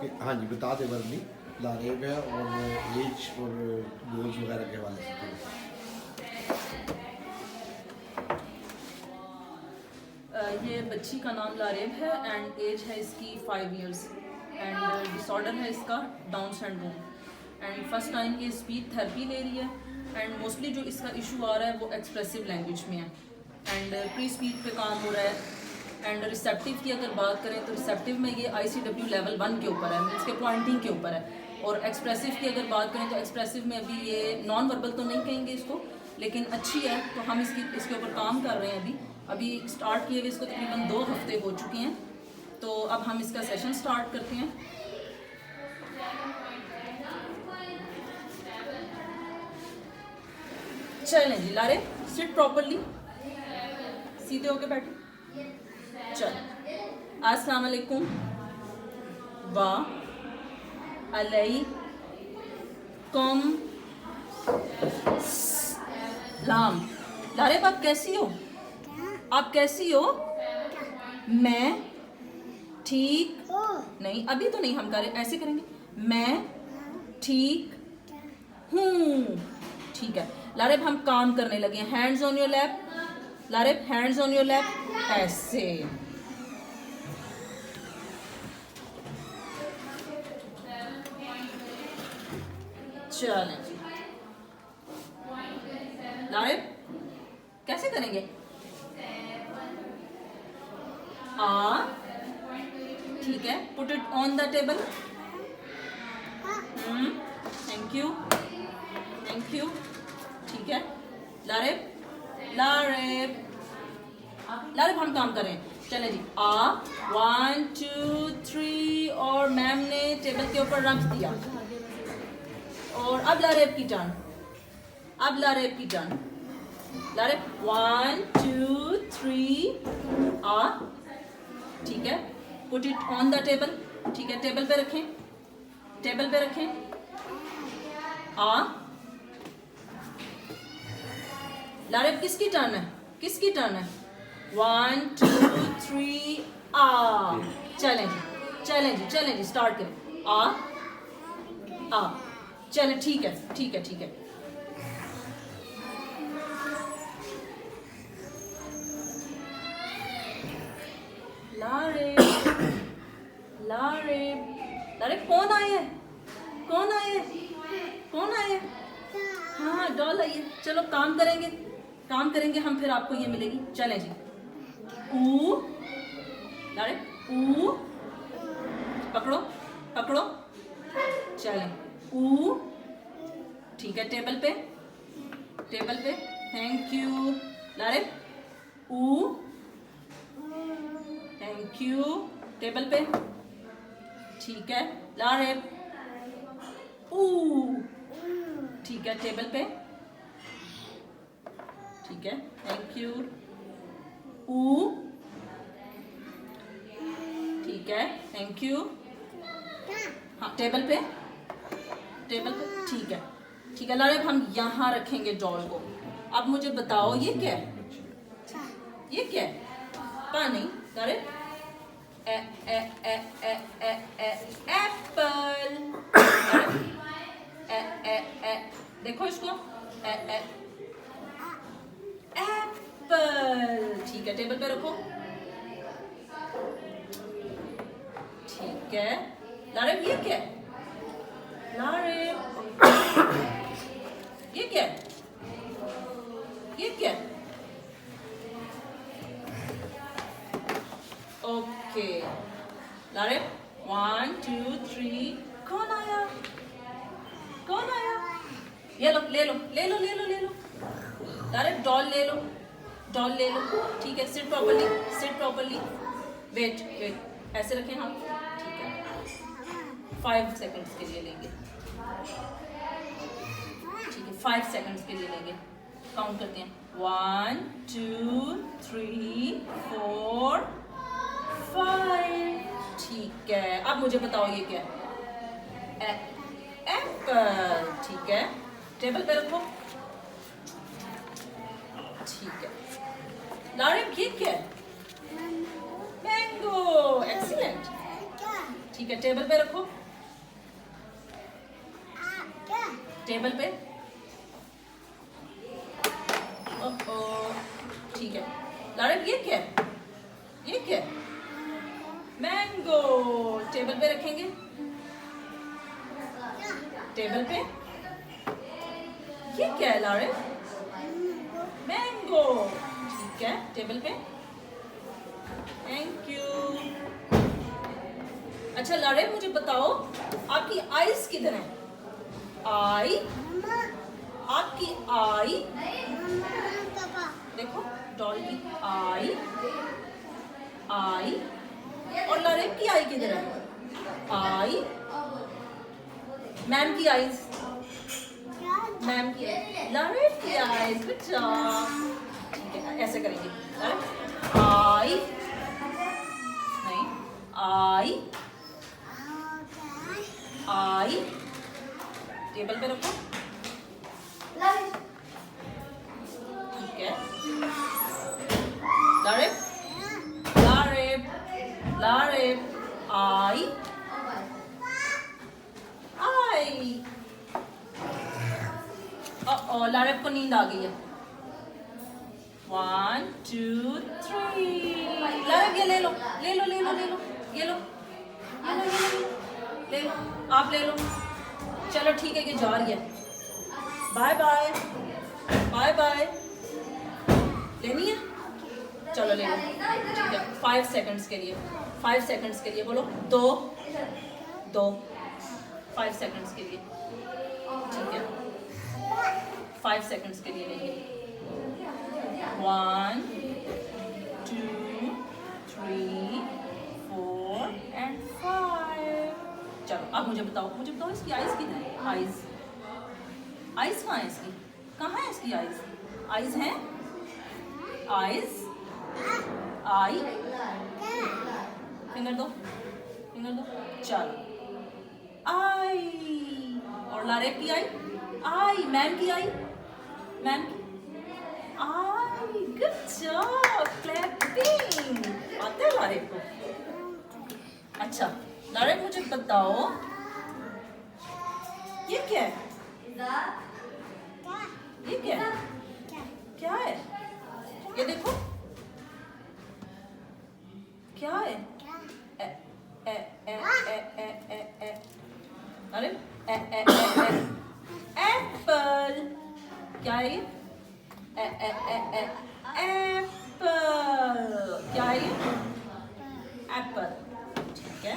हाँ जी बता दे वर्ली लारेब है और एज और गोल्स वगैरह के हवाले से ये बच्ची का नाम लारेब है एंड एज है इसकी 5 इयर्स एंड डिसऑर्डर है इसका down syndrome and first time ये स्पीच थेरेपी ले रही है एंड मोस्टली जो इसका इशू आ रहा है वो एक्सप्रेसिव लैंग्वेज में है एंड प्री स्पीच पे काम हो रहा है एंड रिसेप्टिव की अगर बात करें तो रिसेप्टिव में ये ICW लेवल 1 के ऊपर है, मीन्स के पॉइंटिंग के ऊपर है। और एक्सप्रेसिव की अगर बात करें तो एक्सप्रेसिव में अभी ये नॉन वर्बल तो नहीं कहेंगे इसको, लेकिन अच्छी है, तो हम इसके ऊपर काम कर रहे हैं। अभी स्टार्ट किए हुए इसको तकरीबन 2 हफ्ते हो चुके हैं, तो अब हम इसका सेशन स्टार्ट करते हैं। चलें जी लारे, सिट प्रॉपरली, सीधे होके बैठे। चल, अस्सलाम वालेकुम, वाह अलैकुम सलाम। लारेब आप कैसी हो? आप कैसी हो? मैं ठीक नहीं, अभी तो नहीं हम करें, ऐसे करेंगे, मैं ठीक हूँ। ठीक है लारेब, हम काम करने लगे। Hands on your lap Laraib, hands on your lap, ऐसे। चलें जी लारेब, कैसे करेंगे? ठीक है, put it on the table. Thank you, thank you. ठीक है लारेब, लारेब, लारेब हम काम करें। चले जी, 1 2 3 और मैम ने टेबल के ऊपर रख दिया। और अब लारेब की टर्न, अब लारेब की टर्न। लारेब 1 2 3 ठीक है, put it on the table. ठीक है, टेबल पे रखें, टेबल पे रखें। लारेब किसकी टर्न है? किसकी टर्न है? 1 2 3 चलें जी, चलें जी, चलें जी, स्टार्ट करें। चलें, ठीक है, ठीक है, ठीक है। लारेब, लारेब, लारेब, कौन आए है? कौन आए है? कौन आए है? हाँ डॉल आई है। चलो काम करेंगे, काम करेंगे हम, फिर आपको ये मिलेगी। चलें जी, ऊ लारेब, ऊ पकड़ो, पकड़ो, चलें, ऊ। ठीक है, टेबल पे, टेबल पे, थैंक यू लारेब, ऊ, थैंक यू, टेबल पे। ठीक है लारेब, ऊ, ठीक है, टेबल पे। ठीक है, थैंक यू, ऊ, ठीक है, थैंक यू। हाँ टेबल पे, टेबल पे, ठीक है, ठीक है लारेब, हम यहाँ रखेंगे डॉल को। अब मुझे बताओ ये क्या है? ये क्या है? पा नहीं लारेब, एप्पल। देखो इसको, एप्पल। ठीक है, टेबल पे रखो। ठीक है लारेब, ये क्या है? लारेब, ये क्या है? ये क्या है? ओके लारेब, 1 2 3 कौन आया? कौन आया? ये लो, ले लो, ले लो, ले लो, ले लो लारेब, डॉल ले लो, डॉल ले लो। ठीक है, sit properly, sit properly, wait wait, ऐसे रखें हम। ठीक है, 5 सेकंड्स के लिए लेंगे। ठीक है, 5 सेकंड्स के लिए लेंगे। काउंट करते हैं, 1 2 3 4 5। ठीक है, अब मुझे बताओ ये क्या है? एप्पल। ठीक है, टेबल पे रखो। ठीक है लारेब, ये क्या है? मैंगो। एक्सीलेंट, ठीक है, टेबल पे रखो, टेबल पे। ओह, ठीक है लारिब, ये क्या है? ये क्या है? मैंगो। टेबल पे रखेंगे, टेबल पे। ये क्या है लारिब? मैंगो। ठीक है, टेबल पे। Thank you. अच्छा लारिब, मुझे बताओ आपकी आईज किधर है? आई, आपकी आई देखो, डॉल की आई, आई। और लारिब की आई किधर है? आई। मैम की आईज, मैम की, लारिब की आईज। Good job. ठीक है, ऐसे करेंगे लारिब। आई नहीं, आई, आई। टेबल पे रखो, ठीक है। लारिब, लारिब, लारिब, आई, आई। लारिब को नींद आ गई है। 1 2 3। लारिब ये ले लो, ले लो, ले लो, ले लो, ये लो, ये लो, ये लो, ले लो, आप ले लो। चलो ठीक है, ये जा रही है। Bye bye, bye bye. लेनी है? चलो ले लो। ठीक है, 5 सेकंड्स के लिए, 5 सेकंड्स के लिए बोलो। 2 2 5 सेकंड्स के लिए, ठीक है। 5 सेकंड्स के लिए लेंगे। 1 2 3 4 and 5। चलो अब मुझे बताओ, मुझे बताओ इसकी आइज किधर है? आइज, आइज कहाँ है इसकी? कहाँ है इसकी आइज? आइज है, आइज, आई। फिंगर दो, फिंगर दो। चलो आई। और लारिब की आई, आई। मैम की आई, मैम की आई। Good job, clapping. आता है लारिब को? अच्छा लारिब, मुझे बताओ ये क्या है? ये क्या है? क्या है? ये देखो, क्या है? ए ए ए ए ए ए ए। अरे ए ए ए ए। एप्पल। क्या है ये? ए ए ए ए। एप्पल। क्या है ये? एप्पल। ठीक है।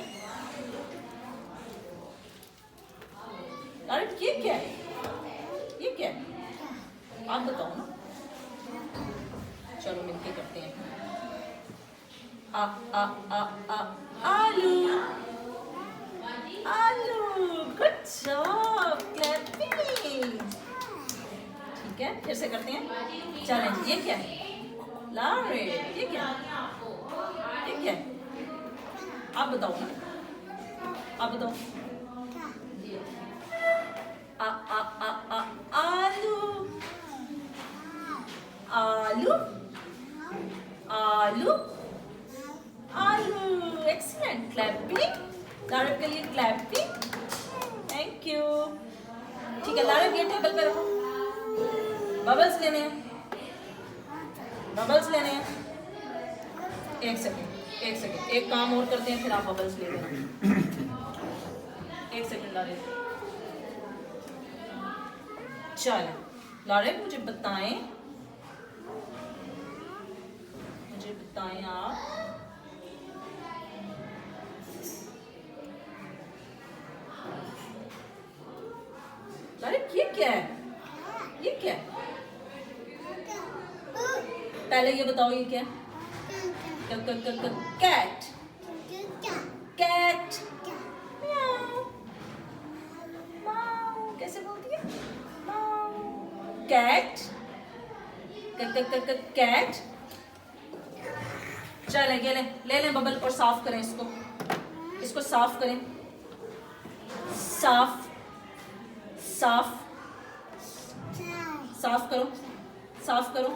अरे ये क्या है? ये क्या है? आप बताओ ना। चलो मिलके करते हैं। आ आ आ आ आलू, आलू। Good job, clapping. ठीक है, फिर से करते हैं। चलें, ये क्या है? लारिब, ये क्या है? ये क्या है? आप बताओ ना, आप बताओ। आ आ आ आ आलू, आलू, आलू, आलू। Excellent, clapping. लारिब के लिए क्लैपिंग। Thank you. ठीक है लारिब, ये टेबल पे रखो। बबल्स लेने हैं, बबल्स लेने हैं। एक सेकंड, एक सेकंड, एक काम और करते हैं, फिर आप बबल्स ले लेना। एक सेकंड लारिब। चलो लारिब, मुझे बताएं, मुझे बताएं आप लारिब, ये क्या है? ये क्या है? पहले ये बताओ ये क्या है? Cat, cat. म्याऊ, माऊ। कैसे बोलती है? माऊ। Cat, cat. चले ये ले लें बबल और साफ करें इसको, इसको साफ करें। साफ, साफ, साफ करो, साफ करो।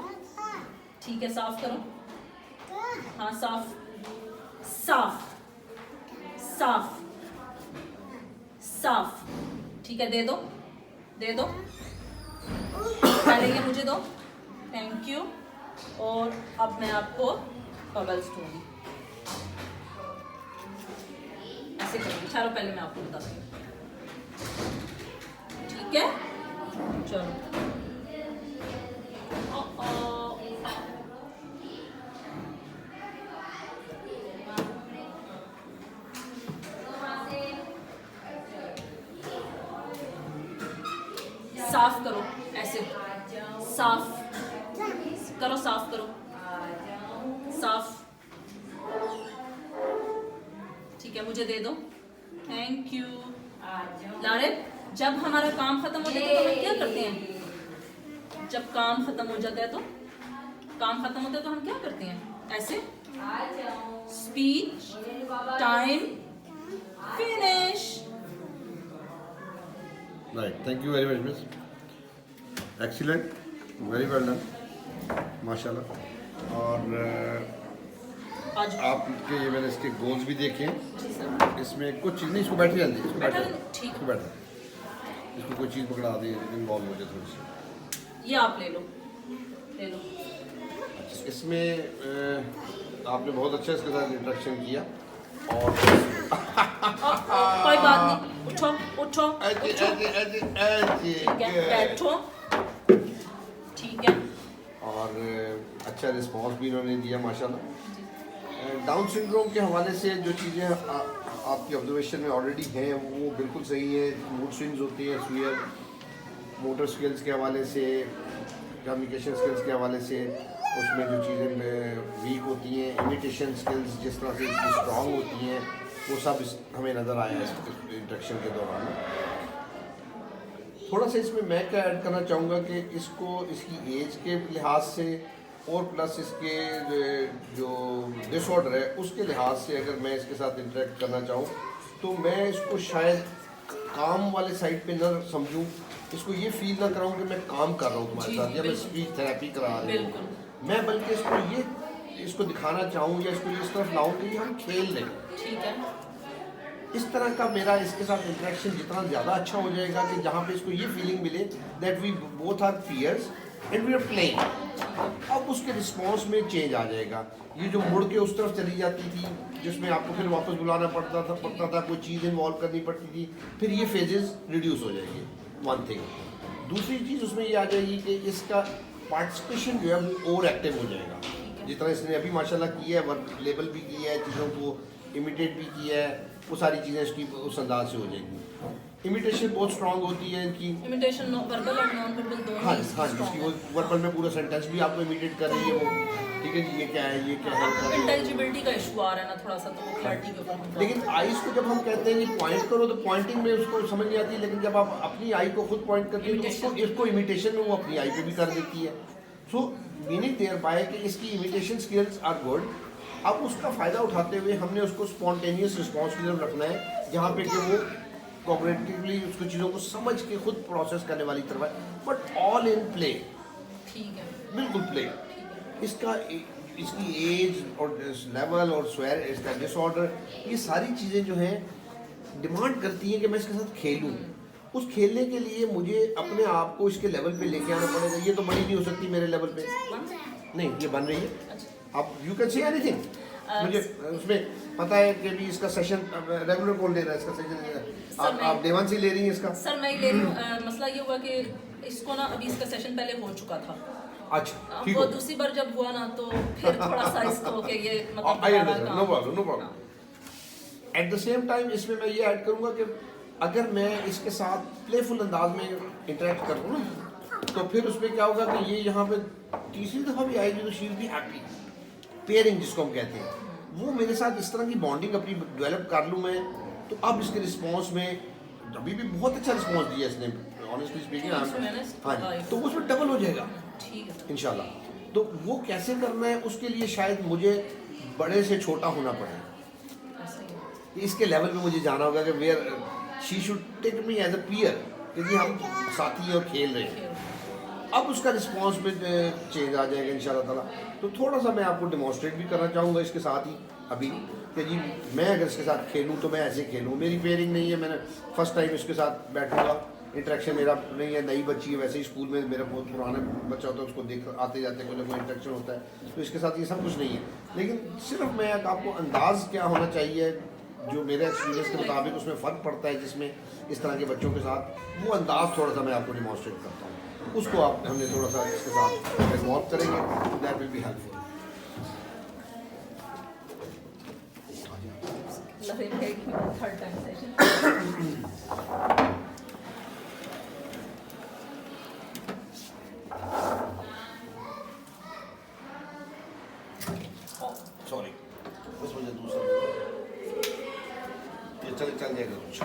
ठीक है, साफ करो। हाँ साफ, साफ, साफ। साफ। ठीक है, दे दो, दे दो, पहले ये मुझे दो, थैंक यू। और अब मैं आपको बबल्स दूंगी, ऐसे करूँगी। ठहरो, पहले मैं आपको बता दूँगी। ठीक है, चलो। साफ करो, ऐसे साफ करो, साफ करो, साफ। ठीक है, मुझे दे दो, थैंक यू। लारिब, जब हमारा काम खत्म हो जाता है तो हम क्या करते हैं? जब काम खत्म हो जाता है तो हम क्या करते हैं? ऐसे speech time finish. Right, thank you very much miss, excellent, very well done, माशाल्लाह। और आज आपके ये मैंने इसके गोल्स भी देखे हैं, जी सर, इसमें कुछ चीज़ नहीं, इसको बैठे रहने दीजिए, इसको बैठे बैठा रहने- ठीक है। इसको बैठा, इसको कोई चीज़ पकड़ा दी, इन्वॉल्व हो जाए थोड़ी सी। ये आप ले लो, ले लो। इसमें आपने बहुत अच्छा इसके साथ इंटरेक्शन किया। और कोई बात नहीं, उठो उठो ऐसे उठो, ऐसे ऐसे ऐसे ठीक है, बैठो, ठीक है। और अच्छा रिस्पांस भी इन्होंने दिया माशाल्लाह। डाउन सिंड्रोम के हवाले से जो चीज़ें आपकी ऑब्जर्वेशन में ऑलरेडी हैं वो बिल्कुल सही है। मूड स्विंग्स होती हैं, स्वीयर मोटर स्किल्स के हवाले से, कम्युनिकेशन स्किल्स के हवाले से उसमें जो चीज़ें वीक होती हैं, इमिटेशन स्किल्स जिस तरह से स्ट्रॉन्ग होती हैं, वो सब हमें नज़र आया इस इंटरेक्शन के दौरान। थोड़ा सा इसमें मैं क्या ऐड करना चाहूँगा कि इसको इसकी एज के लिहाज से और प्लस इसके जो डिसऑर्डर है उसके लिहाज से अगर मैं इसके साथ इंटरेक्ट करना चाहूँ तो मैं इसको शायद काम वाले साइड पे न समझूं, इसको ये फील ना कराऊं कि मैं काम कर रहा हूँ तुम्हारे जी, साथ या मैं बिल्कुल। स्पीच थेरेपी करा रही हूँ। बिल्कुल। मैं बल्कि इसको दिखाना चाहूँ या इसको इस तरफ लाऊं कि हम खेल रहे हैं। ठीक है, इस तरह का मेरा इसके साथ इंटरेक्शन जितना ज़्यादा अच्छा हो जाएगा कि जहाँ पे इसको ये फीलिंग मिले that we both are peers and we are playing, अब उसके रिस्पॉन्स में चेंज आ जाएगा। ये जो मुड़ के उस तरफ चली जाती थी जिसमें आपको फिर वापस बुलाना पड़ता था, कोई चीज़ इन्वॉल्व करनी पड़ती थी, फिर ये फेजेस रिड्यूस हो जाएंगे, वन थिंग। दूसरी चीज़ उसमें ये आ जाएगी कि इसका पार्टिसिपेशन जो है वो और एक्टिव हो जाएगा। जिस तरह इसने अभी माशाल्लाह किया है, वर्क लेबल भी किया है, चीज़ों को इमिटेट भी किया है, वो सारी चीज़ें इसकी उस अंदाज से हो जाएंगी। इमिटेशन बहुत स्ट्रांग होती है इनकी। इमिटेशन वर्बल और नॉन वर्बल दोनों हाँ ही हाँ, strong जिसकी है। वो वर्बल में पूरा सेंटेंस भी आपको इमिटेट कर रही है वो, ठीक है जी, ये क्या है, ये क्या है, कर रही है। इंटेलिजिबिलिटी का इशू आ रहा है ना थोड़ा सा, तो वो क्लैरिटी के ऊपर हम काम लेकिन आईज को जब हम कहते हैं कि पॉइंट करो तो पॉइंटिंग में उसको समझ नहीं आती, लेकिन जब आप अपनी आई को खुद पॉइंट करते हैं तो उसको इसको इमिटेशन में वो अपनी आई पे भी कर देती है। सो मीनिंग देयर बाय कि इसकी इमिटेशन स्किल्स आर गुड। अब उसका फ़ायदा उठाते हुए हमने उसको स्पॉन्टेनियस रिस्पॉन्स की तरफ रखना है, जहाँ पे कि वो कोऑपरेटिवली उसको चीज़ों को समझ के खुद प्रोसेस करने वाली तरफ है, बट ऑल इन प्ले, ठीक है, बिल्कुल प्ले। इसका इसकी एज और लेवल और स्वेर, इसका डिसऑर्डर, ये सारी चीज़ें जो हैं डिमांड करती हैं कि मैं इसके साथ खेलूं। उस खेलने के लिए मुझे अपने आप को इसके लेवल पे लेके आना पड़ेगा। ये तो बड़ी नहीं हो सकती मेरे लेवल पे, नहीं ये बन रही है। अच्छा। आप यू कैन से एनीथिंग, मुझे उसमें पता है कि भी इसका सेशन रेगुलर कौन ले रहा है, इसका सेशन ले रहा है, आप देवान से ले रही हैं इसका। सर मैं ले रही हूँ, मसला ये हुआ कि इसको ना अभी इसका सेशन पहले हो चुका था। अच्छा ठीक वो हो, दूसरी बार जब हुआ ना तो फिर थोड़ा सा इसको कि ये मतलब आई दोबारा अंडरस्टैंड, नो काम- problem no problem. At the same time इसमें मैं ये ऐड करूँगा कि अगर मैं इसके साथ प्लेफुल अंदाज में इंटरेक्ट करूँ ना तो फिर उसमें क्या होगा कि ये यहाँ पे तीसरी दफ़ा भी आएगी तो she will be happy. Pairing जिसको हम कहते हैं, वो मेरे साथ इस तरह की बॉन्डिंग अपनी डेवलप कर लूँ मैं, तो अब इसके रिस्पॉन्स में अभी भी बहुत अच्छा रिस्पॉन्स दिया इसने, ऑनेस्टली स्पीकिंग। हाँ जी, तो उसमें डबल हो जाएगा ठीक है। इंशाल्लाह। तो वो कैसे करना है उसके लिए शायद मुझे बड़े से छोटा होना पड़े, ऐसा ही है। कि इसके लेवल पे मुझे जाना होगा कि where she should take me as a peer, क्योंकि हम साथी और खेल रहे हैं। अब उसका रिस्पॉन्स में चेंज आ जाएगा इंशाल्लाह ताला। तो थोड़ा सा मैं आपको डिमॉन्स्ट्रेट भी करना चाहूँगा इसके साथ ही अभी कि जी मैं अगर इसके साथ खेलूँ तो मैं ऐसे खेलूँ, मेरी पेयरिंग नहीं है, मैंने फर्स्ट टाइम इसके साथ बैठूँगा, इंटरेक्शन मेरा नहीं है, नई बच्ची है, वैसे ही स्कूल में मेरा बहुत पुराना बच्चा होता है, उसको देख आते जाते कोई ना कोई इंटरेक्शन होता है, तो इसके साथ ये सब कुछ नहीं है। लेकिन सिर्फ मैं आपको अंदाज़ क्या होना चाहिए जो मेरे एक्सपीरियंस के मुताबिक उसमें फ़र्क पड़ता है जिसमें इस तरह के बच्चों के साथ, वो अंदाज़ थोड़ा सा मैं आपको डिमॉन्स्ट्रेट करता हूँ, उसको आप हमने थोड़ा सा इसके साथ इन्वॉल्व करेंगे, that will be helpful. Third time session. Sorry, उस वजह दूसरा ये चल जाएगा कुछ।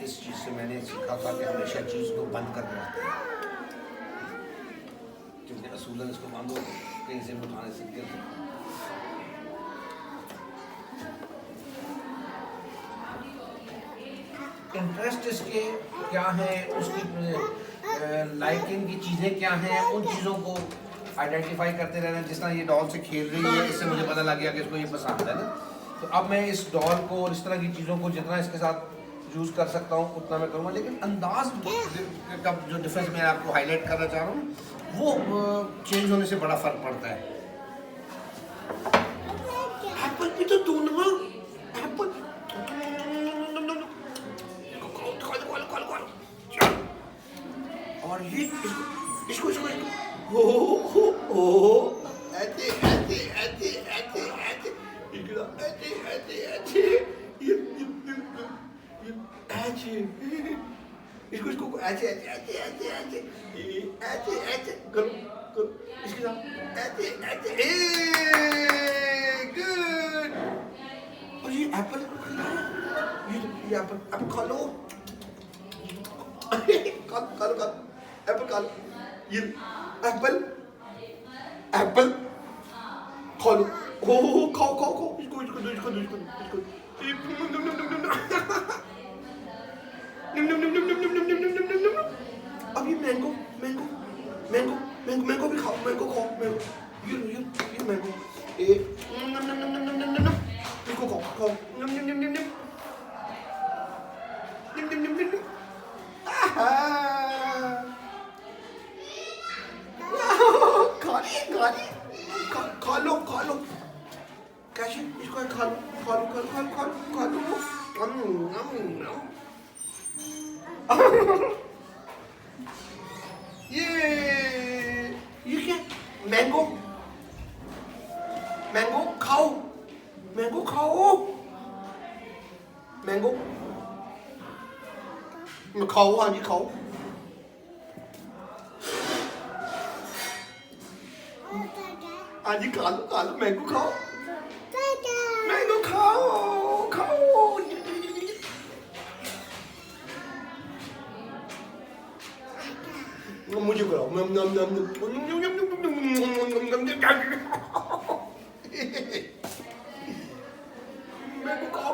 इस चीज़ से मैंने सीखा था कि हमेशा चीज़ को बंद कर देना, क्योंकि असूलन इसको बांधो कहीं से भी उठाने सीख गए। इंटरेस्ट इसके क्या है, उसकी लाइकिंग की चीज़ें क्या हैं, उन चीज़ों को आइडेंटिफाई करते रहना। जिस तरह ये डॉल से खेल रही है, इससे मुझे पता लग गया कि इसको ये पसंद है ना, तो अब मैं इस डॉल को और इस तरह की चीज़ों को जितना इसके साथ यूज़ कर सकता हूँ उतना मैं करूँगा। लेकिन अंदाज का जो डिफरेंस मैं आपको हाईलाइट करना चाह रहा हूँ, वो चेंज होने से बड़ा फ़र्क पड़ता है। एप्पल भी तो दो ना, एप्पल और ये इसको हो ऐसे ऐसे ऐसे ऐसे ऐसे ऐसे ऐसे ऐसे ऐसे इसको ऐसे ऐसे ऐसे ऐसे ऐसे ऐसे ऐसे करो करो इसके साथ ऐसे ऐसे गुड। और ये एप्पल ये एप्पल खा लो, खा लो एप्पल खा लो, ये एप्पल एप्पल खा लो, हो खाओ खाओ खाओ, इसको अब ये mango mango mango mango mango भी खाओ, मैंगो खाओ, मैंगो ये मैंगो इसको खाओ खाओ खा लो कैसे इसको खा लो ये क्या मैंगो खाओ मैंगो खाओ, हाँ जी खाओ। हाँ जी खा लो मैंगो खाओ मुझे कराओ मैंगो खाओ मैंगो मैंगो खाओ,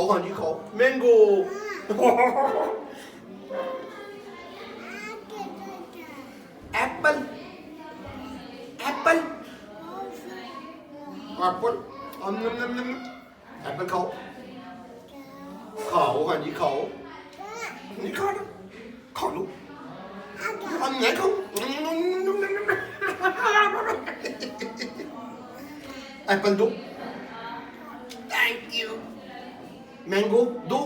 हाँ जी खाओ मैंगो एप्पल एप्पल खाओ, हाँ जी खाओ, नहीं खा लो मैं खाऊं एप्पल दो, थैंक यू, मैंगो दो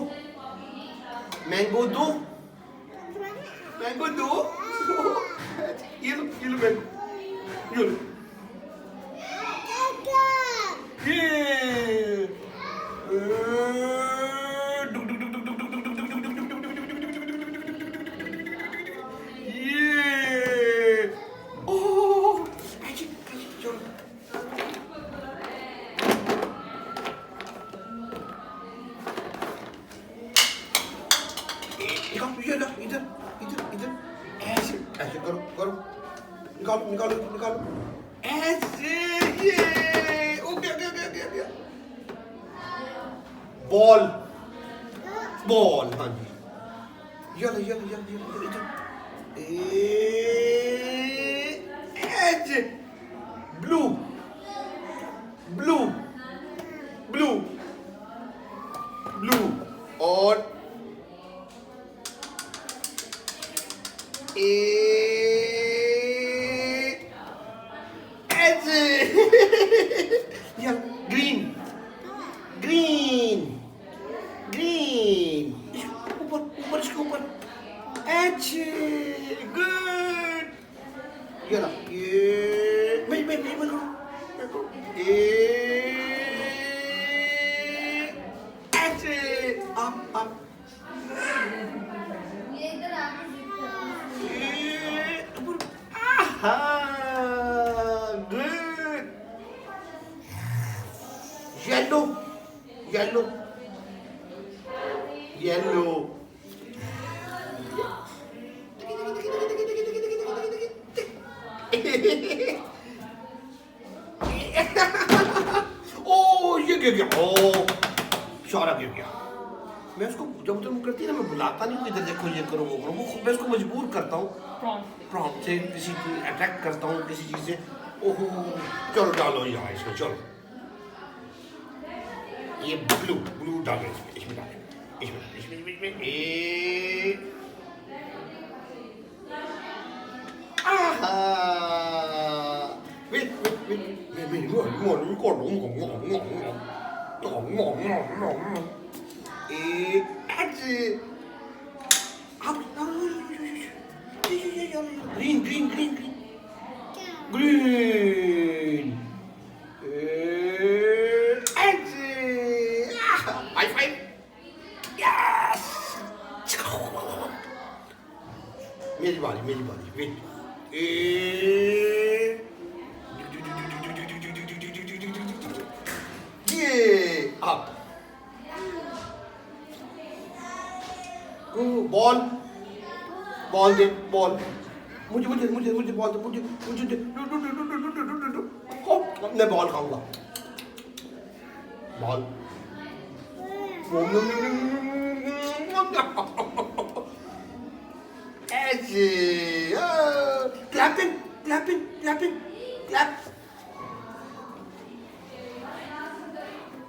ये लो मैंगो ये लो निकालो, ये लो, इधर इधर इधर, ऐसे ऐसे करो करो, निकालो निकालो निकालो, ऐसे, ये okay okay okay okay okay, ball ball, हाँ जी, ये लो ये लो ये लो ये लो, इधर, ऐसे, ब्लू ब्लू ब्लू ब्लू, और ऐसे, या ग्रीन ग्रीन ग्रीन, ऊपर ऊपर इसके ऊपर, अच्छे, गुड, ये ला, ये मैं करो, ये ऐसे, आप good. Yellow, yellow, yellow. Oh, ये गिर गया, oh, सारा गिर गया। मैं उसको जब तुम करती है ना, मैं बुलाता नहीं हूँ इधर देखो ये करो वो करो, वो मैं उसको मजबूर करता हूँ, प्रॉम्प्ट से किसी को अट्रैक्ट करता हूँ किसी चीज़ से। ओहो, चलो डालो यहाँ इसमें, चलो ये ब्लू ब्लू डालो इसमें डालो, इसमें ए, आहा, wait green, green, green, green, green. Exit. High five. Yes. मेरी बारी वेट, ये up. बॉल दे, बॉल मुझे बॉल दे, मुझे दे, मैं बॉल खाऊंगा, बॉल, ऐसे, clapping clapping clapping clap,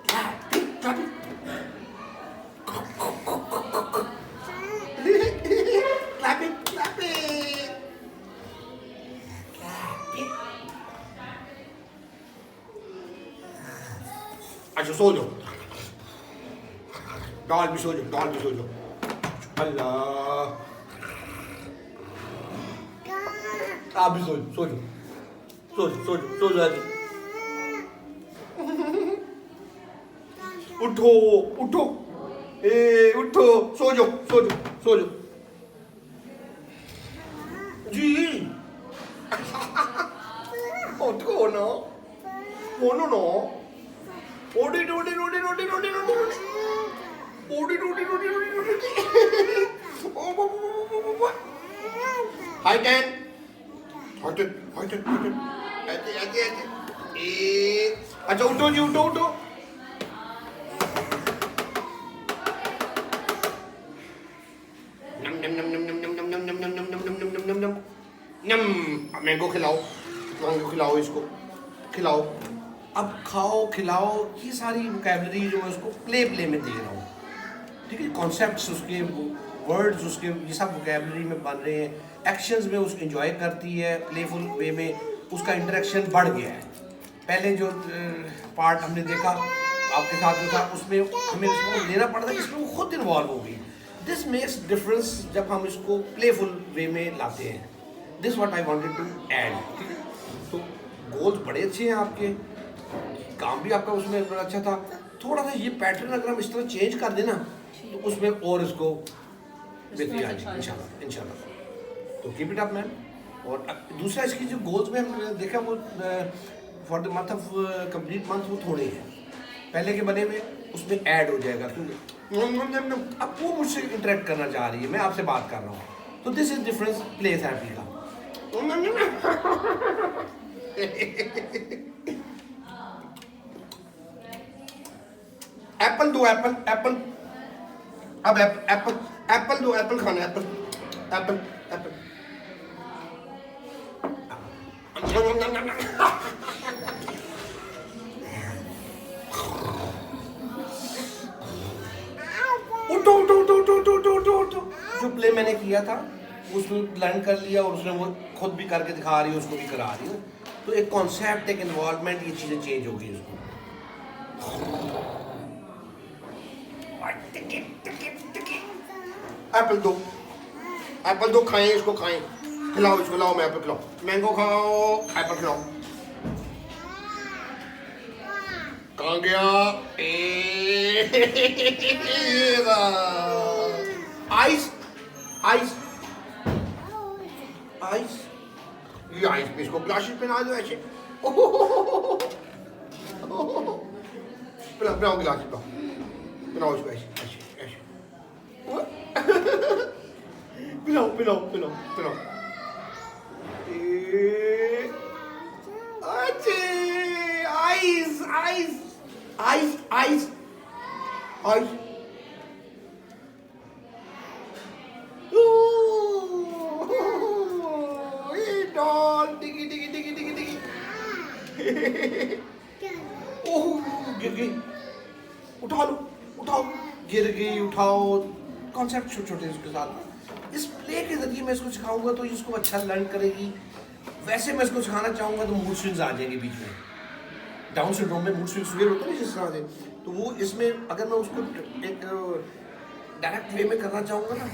clapping अच्छा सो जाओ, डॉल भी सो जाओ, अल्लाह, आप भी सो जाओ उठो उठो, सो जाओ जी, उठो ना, ओडी हाई टेन, ऐसे, अच्छा उठो जी, उठो, मैंगो खिलाओ इसको, खिलाओ, अब खाओ खिलाओ, ये सारी वोकैबलरी जो मैं उसको प्ले में दे रहा हूँ, ठीक है, कॉन्सेप्ट्स उसके, वर्ड्स उसके, ये सब वोकैबलरी में बन रहे हैं, एक्शंस में उसको एंजॉय करती है, प्लेफुल वे में उसका इंटरेक्शन बढ़ गया है। पहले जो पार्ट हमने देखा आपके साथ जो था, उसमें हमें रिस्पॉन्स देना पड़ता है, इसमें वो खुद इन्वॉल्व हो गई। दिस मेक्स डिफरेंस जब हम इसको प्लेफुल वे में लाते हैं। This what I wanted to add, ठीक है। तो गोल्स बड़े अच्छे हैं आपके, काम भी आपका उसमें बड़ा अच्छा था, थोड़ा सा ये पैटर्न अगर हम इस तरह चेंज कर देना तो उसमें और इसको बेहतरी आ जाएगी इंशाल्लाह। तो कीप इट अप मैन। और दूसरा इसकी जो गोल्स में हमने देखा वो for the month of complete month वो थोड़े हैं, पहले के बने में उसमें ऐड हो जाएगा, क्योंकि अब वो मुझसे इंटरेक्ट करना चाह रही है, मैं आपसे बात कर रहा हूँ, तो this is difference play therapy का। एप्पल दो, एप्पल एप्पल, अब एप्पल एप्पल दो, एप्पल खाना, एप्पल एप्पल एप्पल। उठो उठो उठो उठो उठो उठो उठो उठो। जो प्ले मैंने किया था उसने लर्न कर लिया और उसने वो खुद भी करके दिखा रही है, उसको भी करा रही है। तो एक कॉन्सेप्ट, एक इन्वॉल्वमेंट, ये चीज़ें चेंज होगी उसको। एप्पल दो, एप्पल दो, खाएं इसको, खाएं, खिलाओ इसको, लाओ मैं एप्पल खिलाओ, मैंगो खाओ, एप्पल खिलाओ। कहाँ गया? आइस आइस आइस, ये आइस पे इसको ग्लासेस पहना दो ऐसे। पिलाओ गिलास, पिलाओ इसको ऐसे ऐसे ऐसे। पिलाओ पिलाओ पिलाओ पिलाओ। अच्छे, ice ice ice ice ice. Doll डिगी डिगी डिगी डिगी डिगी। ओह गिर गई, उठा लो, उठाओ, गिर गई, उठाओ। कॉन्सेप्ट छोटे छोटे इसके साथ इस प्ले के जरिए मैं इसको सिखाऊंगा तो इसको अच्छा लर्न करेगी। वैसे मैं इसको सिखाना चाहूँगा तो मूड स्विंग्स आ जाएंगे बीच में। डाउन सिंड्रोम में मूड स्विंग्स वेयर होते हैं जिस तरह से, तो वो इसमें अगर मैं उसको एक डायरेक्ट वे में करना चाहूँगा ना,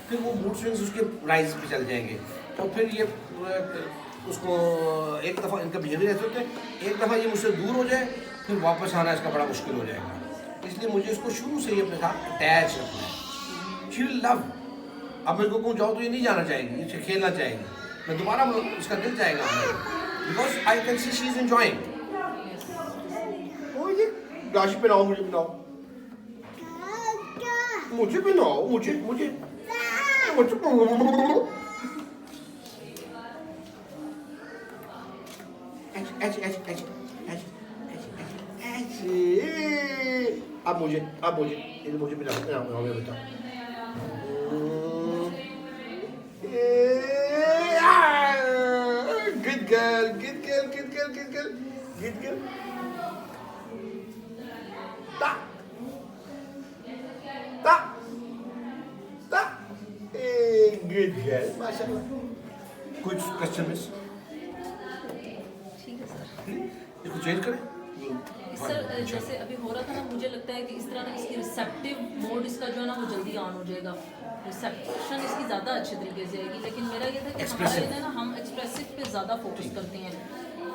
फिर वो मूड स्विंग्स उसके राइज पे चल जाएंगे। तो फिर ये उसको एक दफ़ा इनका बिहेवियर ऐसे होते हैं, एक दफ़ा ये मुझसे दूर हो जाए फिर वापस आना इसका बड़ा मुश्किल हो जाएगा। इसलिए मुझे इसको शुरू से ही अपने साथ अटैच रखना है। She will love. अब मेरे को कहूँ जाओ तो ये नहीं जाना चाहेगी, इसे खेलना चाहेगी, मैं दोबारा इसका दिल जाएगा because I can see she is enjoying. गाशी पिलाओ, मुझे पिलाओ, मुझे पिलाओ, मुझे मुझे मुझे। ऐसे ऐसे ऐसे ऐसे ऐसे। अब मुझे ये मुझे पिलाओ, पिलाओ मेरा बच्चा। Good girl, good girl, good girl, good girl, good girl. Ta, ta, ta. Good girl, माशाल्लाह। कुछ क्वेश्चन मिस? ठीक है सर। इसको चेंज करें? सर जैसे अभी हो रहा था ना, मुझे लगता है कि इस तरह ना इसकी रिसेप्टिव मोड इसका जो है ना वो जल्दी ऑन हो जाएगा, रिसेप्शन इसकी ज़्यादा अच्छे तरीके से आएगी। लेकिन मेरा ये था कि हमारे ना हम एक्सप्रेसिव पे ज़्यादा फोकस करते हैं।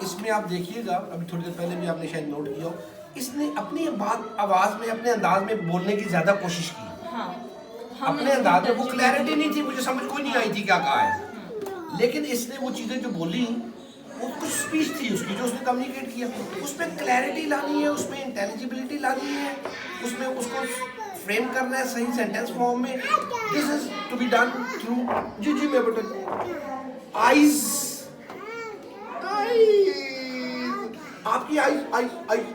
इसमें आप देखिएगा, अभी थोड़ी देर पहले भी आपने शायद नोट किया हो, इसने अपनी आवाज़ में, अपने अंदाज में बोलने की ज़्यादा कोशिश की। हाँ, अपने अंदाज में वो क्लैरिटी नहीं थी, मुझे समझ कोई नहीं आई थी क्या कहा है, लेकिन इसने वो चीज़ें जो बोली वो कुछ स्पीच थी उसकी जो उसने कम्युनिकेट किया, उसमें क्लैरिटी लानी है, उसमें इंटेलिजिबिलिटी लानी है, उसमें उसको फ्रेम करना है सही सेंटेंस फॉर्म में। This is to be done through जी जी मैं बटन आईज, आपकी आईज आईज आईज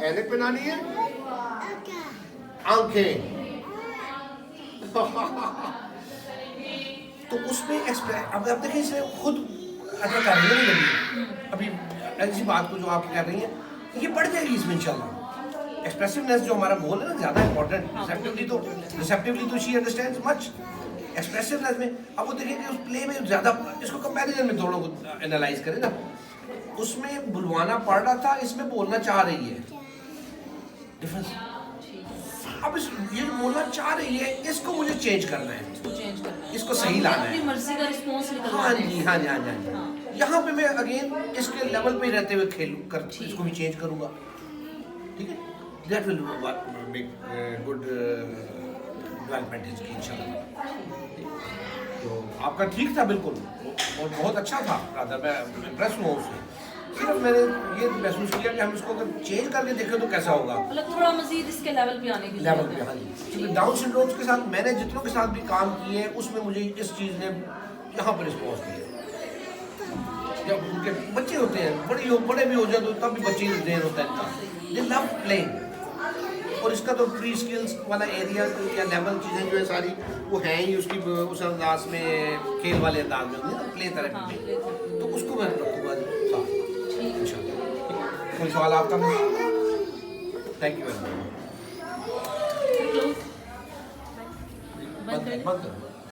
ऐनक बनानी है, आंखें। तो उसमें अब देखिए इसे खुद अच्छा करने नहीं लगी अभी ऐसी बात को जो आप कर रही हैं, ये बढ़ जाएगी इसमें इंशाल्लाह। एक्सप्रेसिवनेस जो हमारा गोल है ना ज़्यादा इंपॉर्टेंट, रिसेप्टिवली तो शी अंडरस्टैंड्स मच। एक्सप्रेसिवनेस में अब वो देखिए कि उस प्ले में ज़्यादा, इसको कंपैरिजन में दोनों को एनालाइज करें ना, उसमें बुलवाना पड़ रहा था, इसमें बोलना चाह रही है, डिफरेंस। अब ये बोलना चाह रही है, इसको मुझे चेंज करना है, इसको सही लाना है, मर्जी का रिस्पॉन्स निकलना है। हाँ जी हाँ जी हाँ जी हाँ जी। यहाँ पे मैं अगेन इसके लेवल पे रहते हुए खेलूँ कर इसको भी चेंज करूँगा, ठीक है। That will make good development इसकी इंशाल्लाह। तो आपका ठीक था बिल्कुल, और बहुत अच्छा था, रादर मैं इम्प्रेस हुआ उससे। सिर्फ मैंने ये महसूस किया कि हम इसको अगर चेंज करके देखें तो कैसा होगा मतलब थोड़ा मजीद इसके लेवल पे आने की लेवल जरूरत पे। है। हाँ जी, क्योंकि डाउन सिंड्रोम के साथ मैंने जितनों के साथ भी काम किए हैं उसमें मुझे इस चीज़ ने यहाँ पर रिस्पॉन्स दिया। जब उनके बच्चे होते हैं बड़े भी हो जाए तो तब भी बच्चे ही देर होता है इनका, दे लव प्लेइंग। और इसका तो प्री स्किल्स वाला एरिया या लेवल चीज़ें जो है सारी वो हैं ही उसकी उस अंदाज में, खेल वाले अंदाज में होती है ना, प्ले हाँ, थेरेपी में, play therapy। तो उसको मैं रखूँगा साथ। ठीक है। इंशाल्लाह। कोई सवाल आपका? Thank you very much. Close। बंद कर बंद करो।